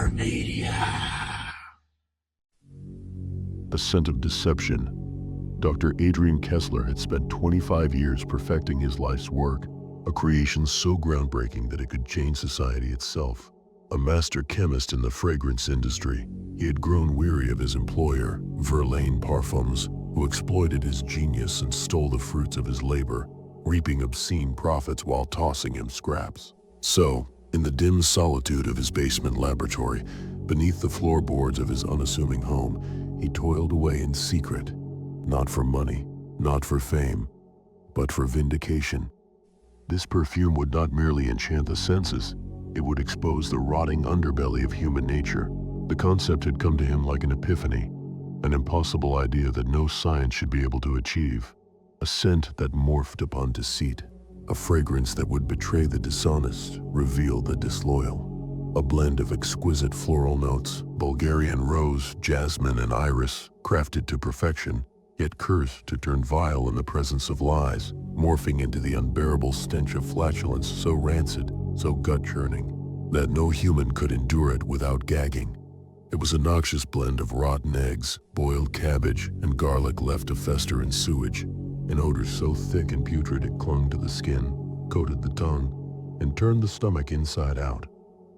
media. A scent of deception. Dr. Adrian Kessler had spent 25 years perfecting his life's work, a creation so groundbreaking that it could change society itself. A master chemist in the fragrance industry, he had grown weary of his employer, Verlaine Parfums, who exploited his genius and stole the fruits of his labor, reaping obscene profits while tossing him scraps. So, in the dim solitude of his basement laboratory, beneath the floorboards of his unassuming home, he toiled away in secret, not for money, not for fame, but for vindication. This perfume would not merely enchant the senses, it would expose the rotting underbelly of human nature. The concept had come to him like an epiphany, an impossible idea that no science should be able to achieve. A scent that morphed upon deceit, a fragrance that would betray the dishonest, reveal the disloyal. A blend of exquisite floral notes, Bulgarian rose, jasmine, and iris, crafted to perfection, yet cursed to turn vile in the presence of lies, morphing into the unbearable stench of flatulence so rancid, so gut-churning, that no human could endure it without gagging. It was a noxious blend of rotten eggs, boiled cabbage, and garlic left to fester in sewage, an odor so thick and putrid it clung to the skin, coated the tongue, and turned the stomach inside out.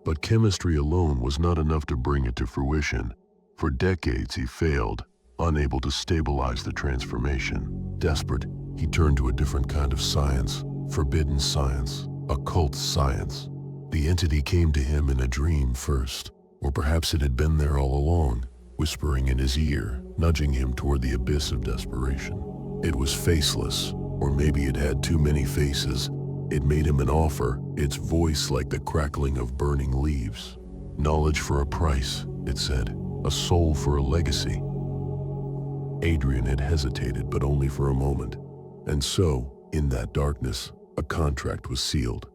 But chemistry alone was not enough to bring it to fruition. For decades he failed, unable to stabilize the transformation. Desperate, he turned to a different kind of science, forbidden science, occult science. The entity came to him in a dream first, or perhaps it had been there all along, whispering in his ear, nudging him toward the abyss of desperation. It was faceless, or maybe it had too many faces. It made him an offer, its voice like the crackling of burning leaves. Knowledge for a price, it said, a soul for a legacy. Adrian had hesitated, but only for a moment. And so, in that darkness, a contract was sealed.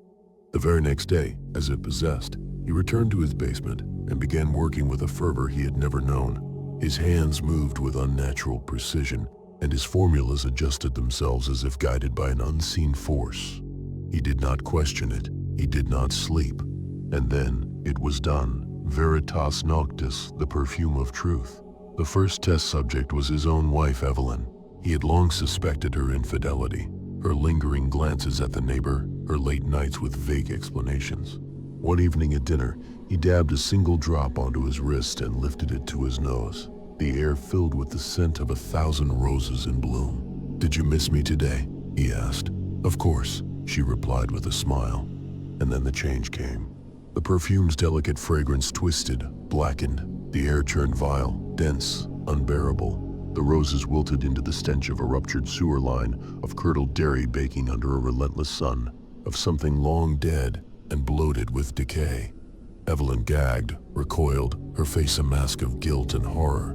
The very next day, as if possessed, he returned to his basement and began working with a fervor he had never known. His hands moved with unnatural precision, and his formulas adjusted themselves as if guided by an unseen force. He did not question it, he did not sleep. And then, it was done. Veritas Noctis, the perfume of truth. The first test subject was his own wife, Evelyn. He had long suspected her infidelity, her lingering glances at the neighbor, her late nights with vague explanations. One evening at dinner, he dabbed a single drop onto his wrist and lifted it to his nose. The air filled with the scent of 1,000 roses in bloom. "Did you miss me today?" he asked. "Of course," she replied with a smile. And then the change came. The perfume's delicate fragrance twisted, blackened. The air turned vile, dense, unbearable. The roses wilted into the stench of a ruptured sewer line, of curdled dairy baking under a relentless sun, of something long dead and bloated with decay. Evelyn gagged, recoiled, her face a mask of guilt and horror.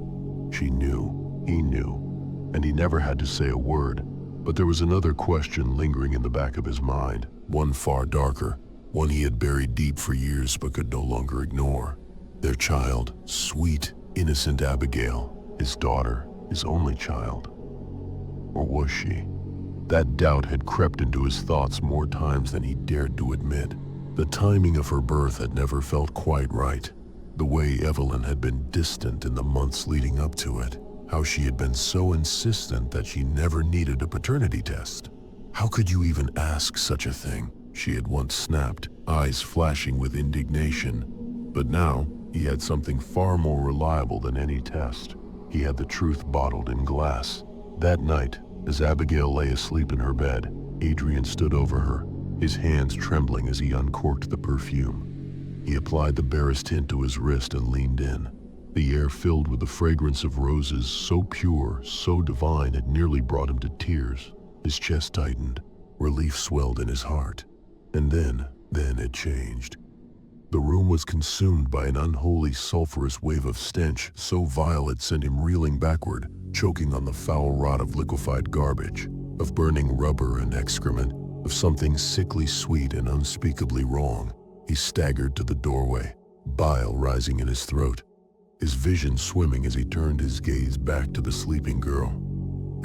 She knew, he knew, and he never had to say a word. But there was another question lingering in the back of his mind, one far darker, one he had buried deep for years but could no longer ignore. Their child, sweet, innocent Abigail, his daughter, his only child. Or was she? That doubt had crept into his thoughts more times than he dared to admit. The timing of her birth had never felt quite right. The way Evelyn had been distant in the months leading up to it. How she had been so insistent that she never needed a paternity test. "How could you even ask such a thing?" she had once snapped, eyes flashing with indignation. But now, he had something far more reliable than any test. He had the truth bottled in glass. That night, as Abigail lay asleep in her bed, Adrian stood over her, his hands trembling as he uncorked the perfume. He applied the barest hint to his wrist and leaned in. The air filled with the fragrance of roses, so pure, so divine it nearly brought him to tears. His chest tightened, relief swelled in his heart. And then it changed. The room was consumed by an unholy sulfurous wave of stench, so vile it sent him reeling backward, choking on the foul rot of liquefied garbage, of burning rubber and excrement, of something sickly sweet and unspeakably wrong. He staggered to the doorway, bile rising in his throat, his vision swimming as he turned his gaze back to the sleeping girl.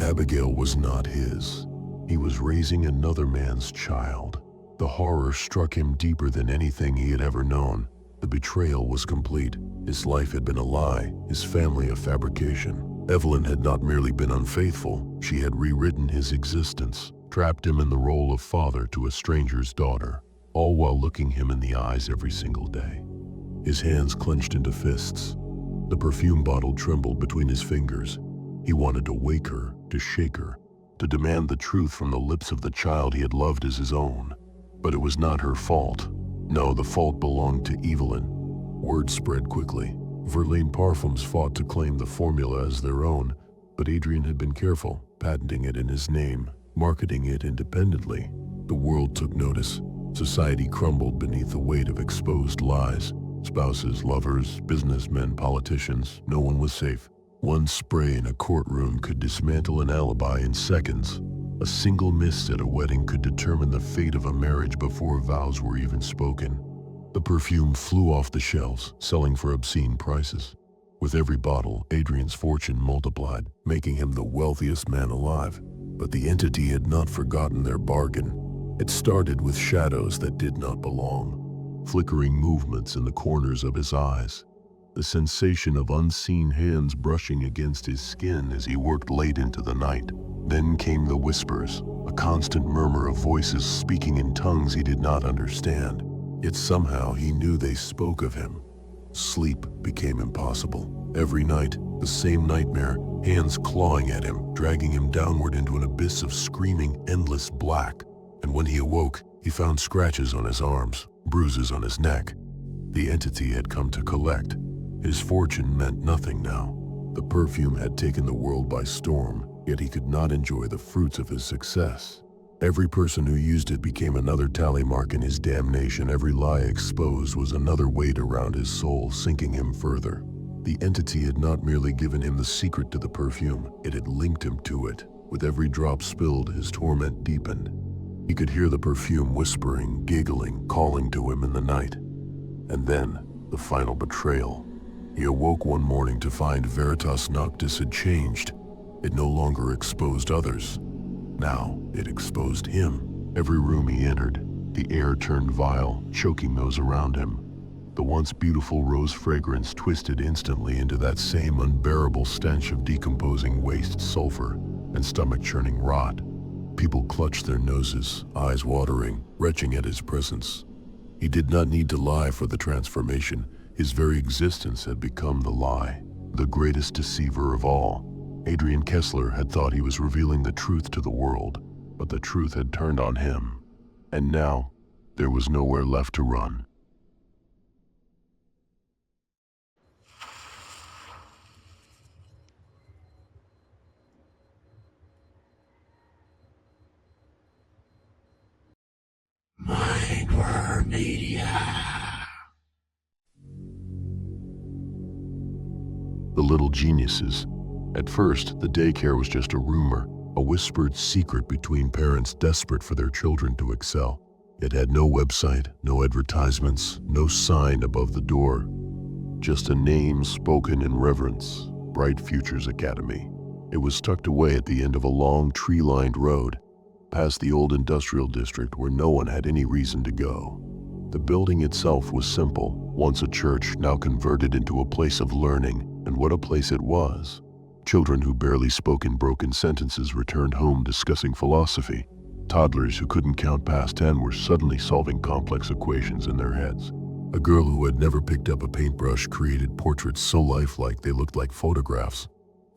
Abigail was not his. He was raising another man's child. The horror struck him deeper than anything he had ever known. The betrayal was complete. His life had been a lie, his family a fabrication. Evelyn had not merely been unfaithful, she had rewritten his existence, trapped him in the role of father to a stranger's daughter, all while looking him in the eyes every single day. His hands clenched into fists. The perfume bottle trembled between his fingers. He wanted to wake her, to shake her, to demand the truth from the lips of the child he had loved as his own. But it was not her fault. No, the fault belonged to Evelyn. Word spread quickly. Verlaine Parfums fought to claim the formula as their own, but Adrian had been careful, patenting it in his name, marketing it independently. The world took notice. Society crumbled beneath the weight of exposed lies. Spouses, lovers, businessmen, politicians, no one was safe. One spray in a courtroom could dismantle an alibi in seconds. A single miss at a wedding could determine the fate of a marriage before vows were even spoken. The perfume flew off the shelves, selling for obscene prices. With every bottle, Adrian's fortune multiplied, making him the wealthiest man alive. But the entity had not forgotten their bargain. It started with shadows that did not belong, flickering movements in the corners of his eyes, the sensation of unseen hands brushing against his skin as he worked late into the night. Then came the whispers, a constant murmur of voices speaking in tongues he did not understand. Yet somehow he knew they spoke of him. Sleep became impossible. Every night, the same nightmare, hands clawing at him, dragging him downward into an abyss of screaming, endless black. And when he awoke, he found scratches on his arms, bruises on his neck. The entity had come to collect. His fortune meant nothing now. The perfume had taken the world by storm, yet he could not enjoy the fruits of his success. Every person who used it became another tally mark in his damnation. Every lie exposed was another weight around his soul, sinking him further. The entity had not merely given him the secret to the perfume, it had linked him to it. With every drop spilled, his torment deepened. He could hear the perfume whispering, giggling, calling to him in the night. And then, the final betrayal. He awoke one morning to find Veritas Noctis had changed. It no longer exposed others. Now, it exposed him. Every room he entered, the air turned vile, choking those around him. The once beautiful rose fragrance twisted instantly into that same unbearable stench of decomposing waste sulfur and stomach-churning rot. People clutched their noses, eyes watering, retching at his presence. He did not need to lie for the transformation. His very existence had become the lie, the greatest deceiver of all. Adrian Kessler had thought he was revealing the truth to the world, but the truth had turned on him. And now, there was nowhere left to run. The Little Geniuses. At first, the daycare was just a rumor, a whispered secret between parents desperate for their children to excel. It had no website, no advertisements, no sign above the door. Just a name spoken in reverence, Bright Futures Academy. It was tucked away at the end of a long, tree-lined road, past the old industrial district where no one had any reason to go. The building itself was simple, once a church, now converted into a place of learning, and what a place it was. Children who barely spoke in broken sentences returned home discussing philosophy. Toddlers who couldn't count past 10 were suddenly solving complex equations in their heads. A girl who had never picked up a paintbrush created portraits so lifelike they looked like photographs.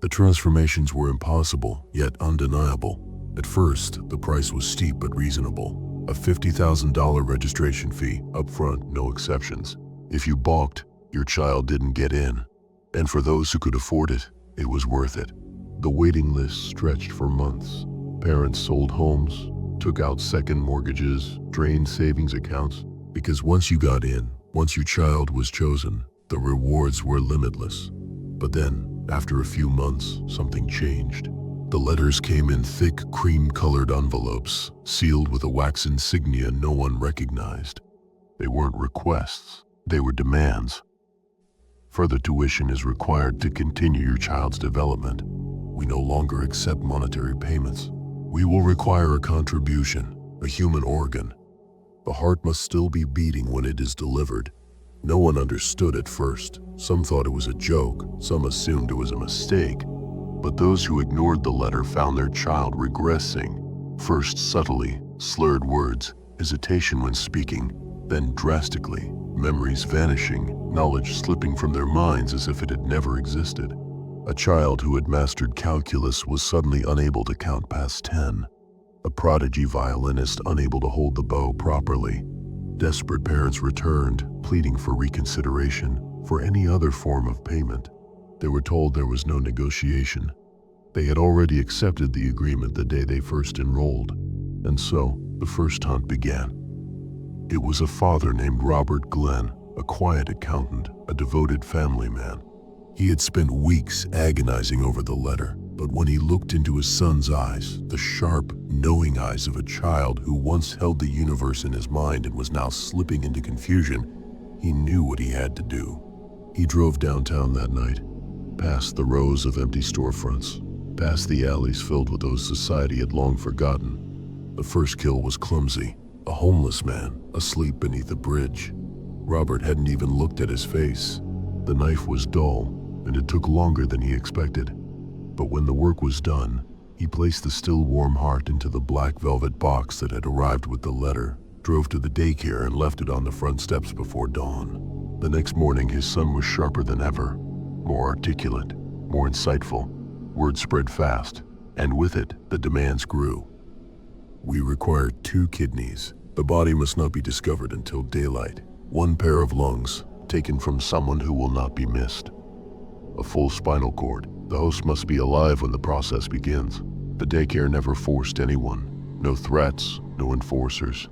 The transformations were impossible, yet undeniable. At first, the price was steep but reasonable. A $50,000 registration fee, upfront, no exceptions. If you balked, your child didn't get in. And for those who could afford it, it was worth it. The waiting list stretched for months. Parents sold homes, took out second mortgages, drained savings accounts, because once you got in, once your child was chosen, the rewards were limitless. But then, after a few months, something changed. The letters came in thick, cream-colored envelopes, sealed with a wax insignia no one recognized. They weren't requests, they were demands. Further tuition is required to continue your child's development. We no longer accept monetary payments. We will require a contribution, a human organ. The heart must still be beating when it is delivered. No one understood at first. Some thought it was a joke, some assumed it was a mistake. But those who ignored the letter found their child regressing, first subtly, slurred words, hesitation when speaking, then drastically, memories vanishing, knowledge slipping from their minds as if it had never existed. A child who had mastered calculus was suddenly unable to count past 10. A prodigy violinist unable to hold the bow properly. Desperate parents returned, pleading for reconsideration, for any other form of payment. They were told there was no negotiation. They had already accepted the agreement the day they first enrolled. And so, the first hunt began. It was a father named Robert Glenn, a quiet accountant, a devoted family man. He had spent weeks agonizing over the letter, but when he looked into his son's eyes, the sharp, knowing eyes of a child who once held the universe in his mind and was now slipping into confusion, he knew what he had to do. He drove downtown that night, past the rows of empty storefronts, past the alleys filled with those society had long forgotten. The first kill was clumsy, a homeless man, asleep beneath a bridge. Robert hadn't even looked at his face. The knife was dull, and it took longer than he expected. But when the work was done, he placed the still warm heart into the black velvet box that had arrived with the letter, drove to the daycare and left it on the front steps before dawn. The next morning, his son was sharper than ever, more articulate, more insightful. Word spread fast, and with it, the demands grew. We require 2 kidneys. The body must not be discovered until daylight. 1 pair of lungs, taken from someone who will not be missed. A full spinal cord. The host must be alive when the process begins. The daycare never forced anyone. No threats, no enforcers.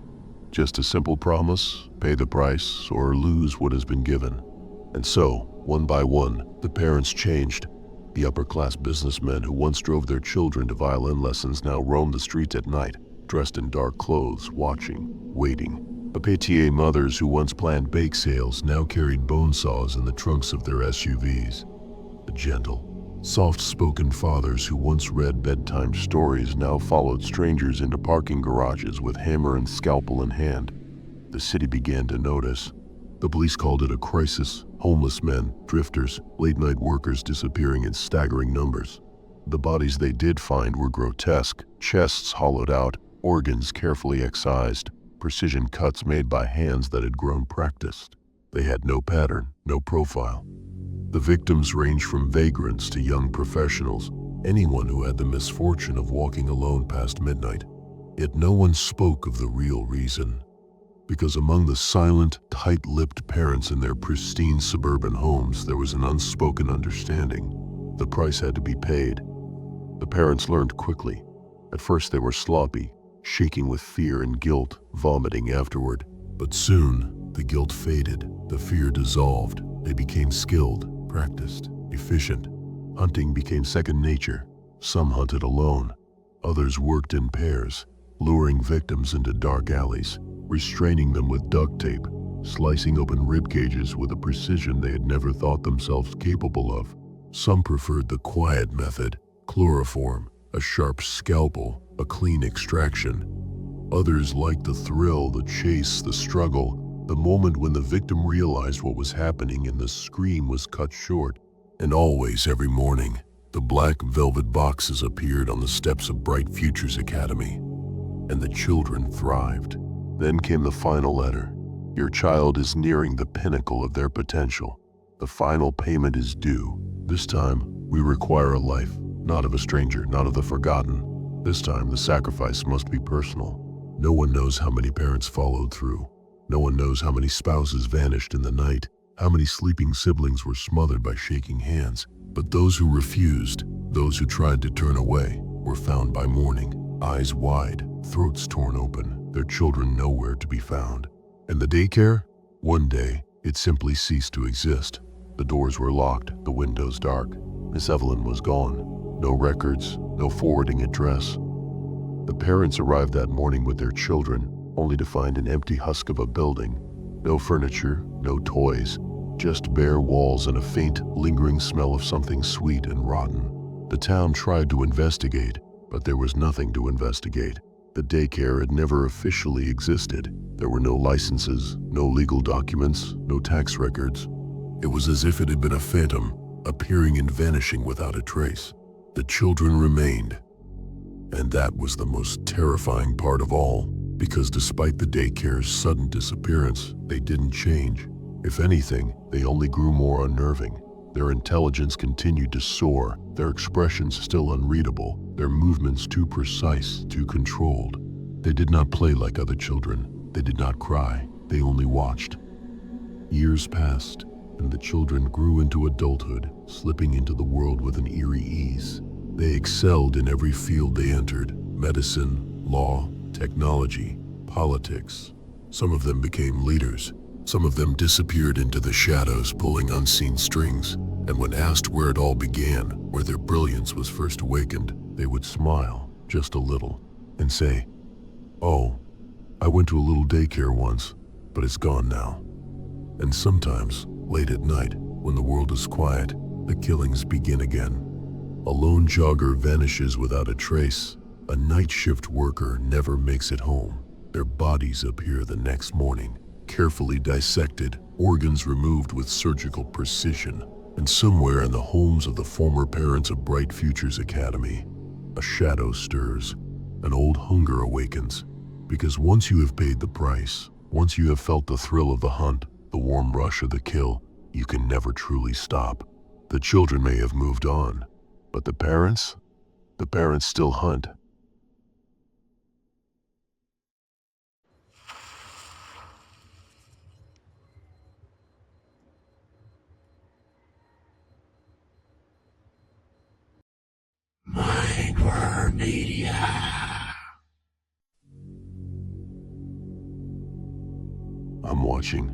Just a simple promise, pay the price or lose what has been given. And so, one by one, the parents changed. The upper-class businessmen who once drove their children to violin lessons now roamed the streets at night, dressed in dark clothes, watching, waiting. The pétier mothers who once planned bake sales now carried bone saws in the trunks of their SUVs. The gentle, soft-spoken fathers who once read bedtime stories now followed strangers into parking garages with hammer and scalpel in hand. The city began to notice. The police called it a crisis. Homeless men, drifters, late-night workers disappearing in staggering numbers. The bodies they did find were grotesque, chests hollowed out, organs carefully excised, precision cuts made by hands that had grown practiced. They had no pattern, no profile. The victims ranged from vagrants to young professionals, anyone who had the misfortune of walking alone past midnight. Yet no one spoke of the real reason. Because among the silent, tight-lipped parents in their pristine suburban homes, there was an unspoken understanding. The price had to be paid. The parents learned quickly. At first they were sloppy, shaking with fear and guilt, vomiting afterward. But soon, the guilt faded, the fear dissolved. They became skilled, practiced, efficient. Hunting became second nature. Some hunted alone. Others worked in pairs, luring victims into dark alleys, restraining them with duct tape, slicing open rib cages with a precision they had never thought themselves capable of. Some preferred the quiet method, chloroform, a sharp scalpel, a clean extraction. Others liked the thrill, the chase, the struggle, the moment when the victim realized what was happening and the scream was cut short. And always, every morning, the black velvet boxes appeared on the steps of Bright Futures Academy, and the children thrived. Then came the final letter. Your child is nearing the pinnacle of their potential. The final payment is due. This time, we require a life, not of a stranger, not of the forgotten. This time, the sacrifice must be personal. No one knows how many parents followed through. No one knows how many spouses vanished in the night, how many sleeping siblings were smothered by shaking hands. But those who refused, those who tried to turn away, were found by morning, eyes wide, throats torn open, their children nowhere to be found. And the daycare? One day, it simply ceased to exist. The doors were locked, the windows dark. Miss Evelyn was gone. No records, no forwarding address. The parents arrived that morning with their children, only to find an empty husk of a building. No furniture, no toys, just bare walls and a faint, lingering smell of something sweet and rotten. The town tried to investigate, but there was nothing to investigate. The daycare had never officially existed. There were no licenses, no legal documents, no tax records. It was as if it had been a phantom, appearing and vanishing without a trace. The children remained. And that was the most terrifying part of all, because despite the daycare's sudden disappearance, they didn't change. If anything, they only grew more unnerving. Their intelligence continued to soar, their expressions still unreadable, their movements too precise, too controlled. They did not play like other children. They did not cry. They only watched. Years passed, and the children grew into adulthood, slipping into the world with an eerie ease. They excelled in every field they entered: medicine, law, technology, politics. Some of them became leaders. Some of them disappeared into the shadows, pulling unseen strings. And when asked where it all began, where their brilliance was first awakened, they would smile, just a little, and say, "Oh, I went to a little daycare once, but it's gone now." And sometimes, late at night, when the world is quiet, the killings begin again. A lone jogger vanishes without a trace. A night shift worker never makes it home. Their bodies appear the next morning, carefully dissected, organs removed with surgical precision. And somewhere in the homes of the former parents of Bright Futures Academy, a shadow stirs, an old hunger awakens. Because once you have paid the price, once you have felt the thrill of the hunt, the warm rush of the kill, you can never truly stop. The children may have moved on, but the parents still hunt. Mindworm Media. I'm watching.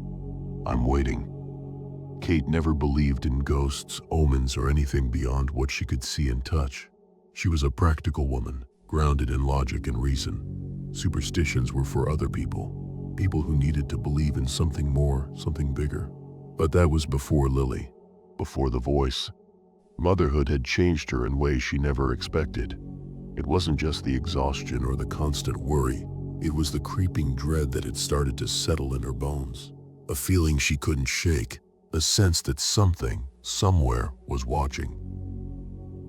I'm waiting. Kate never believed in ghosts, omens, or anything beyond what she could see and touch. She was a practical woman, grounded in logic and reason. Superstitions were for other people, people who needed to believe in something more, something bigger. But that was before Lily, before the voice. Motherhood had changed her in ways she never expected. It wasn't just the exhaustion or the constant worry. It was the creeping dread that had started to settle in her bones. A feeling she couldn't shake, a sense that something, somewhere, was watching.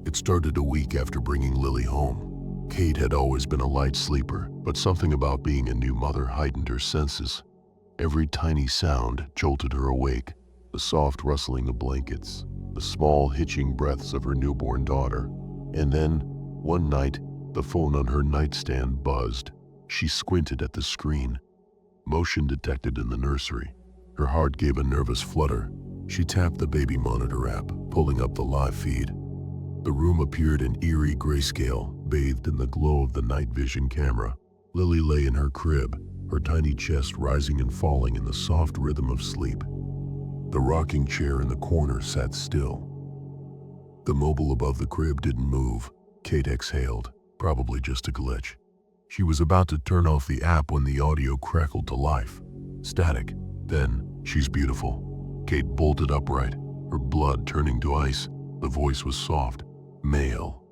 It started a week after bringing Lily home. Kate had always been a light sleeper, but something about being a new mother heightened her senses. Every tiny sound jolted her awake: the soft rustling of blankets, the small hitching breaths of her newborn daughter. And then, one night, the phone on her nightstand buzzed. She squinted at the screen. Motion detected in the nursery. Her heart gave a nervous flutter. She tapped the baby monitor app, pulling up the live feed. The room appeared in eerie grayscale, bathed in the glow of the night vision camera. Lily lay in her crib, her tiny chest rising and falling in the soft rhythm of sleep. The rocking chair in the corner sat still. The mobile above the crib didn't move. Kate exhaled, probably just a glitch. She was about to turn off the app when the audio crackled to life. Static. Then, "She's beautiful." Kate bolted upright, her blood turning to ice. The voice was soft. Male.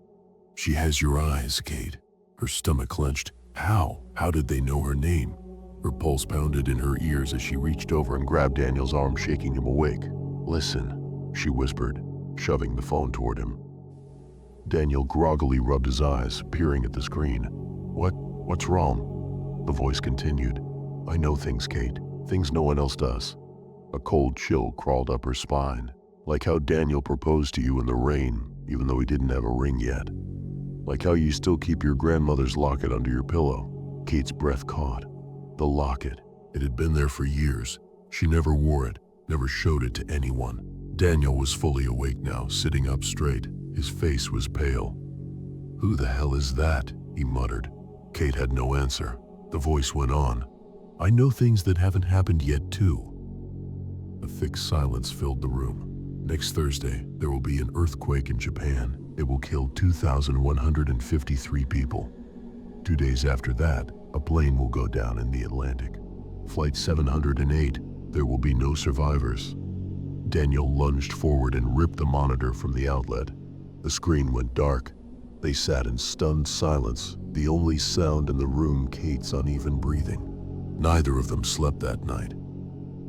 "She has your eyes, Kate." Her stomach clenched. How? How did they know her name? Her pulse pounded in her ears as she reached over and grabbed Daniel's arm, shaking him awake. "Listen," she whispered, shoving the phone toward him. Daniel groggily rubbed his eyes, peering at the screen. What's wrong?" The voice continued. "I know things, Kate. Things no one else does." A cold chill crawled up her spine. "Like how Daniel proposed to you in the rain, even though he didn't have a ring yet. Like how you still keep your grandmother's locket under your pillow." Kate's breath caught. The locket. It had been there for years. She never wore it, never showed it to anyone. Daniel was fully awake now, sitting up straight. His face was pale. "Who the hell is that?" he muttered. Kate had no answer. The voice went on. "I know things that haven't happened yet, too." A thick silence filled the room. "Next Thursday, there will be an earthquake in Japan. It will kill 2,153 people. 2 days after that, a plane will go down in the Atlantic. Flight 708, there will be no survivors." Daniel lunged forward and ripped the monitor from the outlet. The screen went dark. They sat in stunned silence, the only sound in the room Kate's uneven breathing. Neither of them slept that night.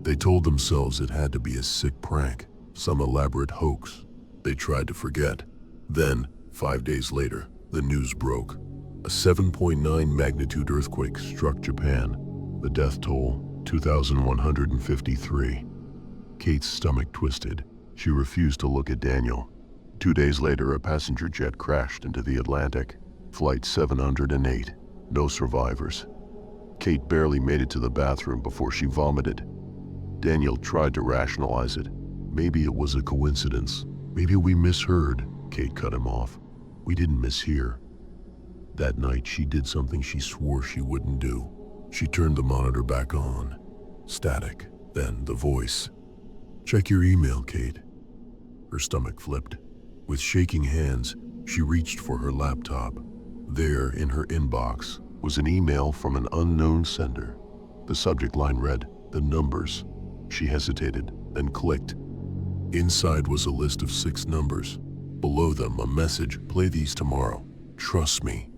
They told themselves it had to be a sick prank, some elaborate hoax. They tried to forget. Then, 5 days later, the news broke. A 7.9 magnitude earthquake struck Japan. The death toll, 2,153. Kate's stomach twisted. She refused to look at Daniel. 2 days later, a passenger jet crashed into the Atlantic. Flight 708. No survivors. Kate barely made it to the bathroom before she vomited. Daniel tried to rationalize it. Maybe it was a coincidence. Maybe we misheard. Kate cut him off. We didn't mishear. That night, she did something she swore she wouldn't do. She turned the monitor back on. Static. Then the voice. "Check your email, Kate." Her stomach flipped. With shaking hands, she reached for her laptop. There, in her inbox, was an email from an unknown sender. The subject line read, "The numbers." She hesitated, then clicked. Inside was a list of 6 numbers. Below them, a message, "Play these tomorrow. Trust me."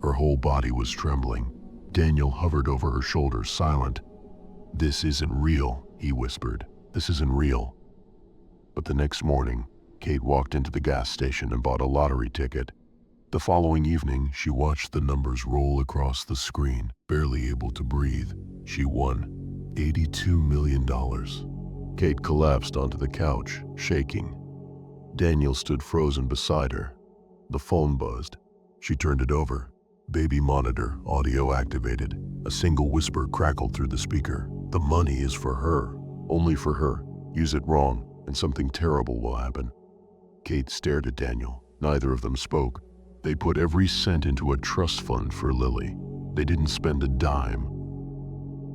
Her whole body was trembling. Daniel hovered over her shoulder, silent. "This isn't real," he whispered. "This isn't real." But the next morning, Kate walked into the gas station and bought a lottery ticket. The following evening, she watched the numbers roll across the screen, barely able to breathe. She won $82 million. Kate collapsed onto the couch, shaking. Daniel stood frozen beside her. The phone buzzed. She turned it over. Baby monitor, audio activated. A single whisper crackled through the speaker. "The money is for her. Only for her. Use it wrong, and something terrible will happen." Kate stared at Daniel. Neither of them spoke. They put every cent into a trust fund for Lily. They didn't spend a dime.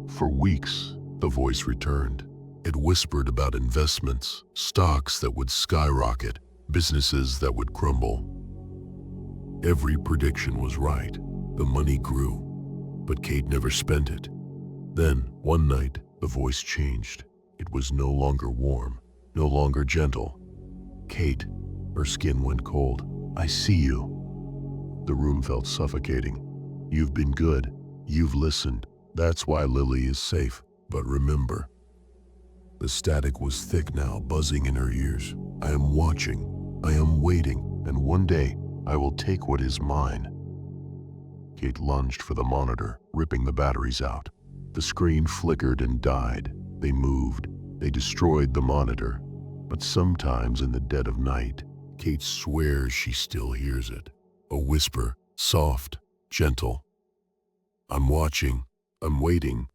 For weeks, the voice returned. It whispered about investments, stocks that would skyrocket, businesses that would crumble. Every prediction was right. The money grew, but Kate never spent it. Then, one night, the voice changed. It was no longer warm, no longer gentle. "Kate," her skin went cold. "I see you." The room felt suffocating. "You've been good. You've listened. That's why Lily is safe. But remember." The static was thick now, buzzing in her ears. "I am watching. I am waiting. And one day, I will take what is mine." Kate lunged for the monitor, ripping the batteries out. The screen flickered and died. They moved. They destroyed the monitor. But sometimes in the dead of night, Kate swears she still hears it. A whisper, soft, gentle. "I'm watching. I'm waiting.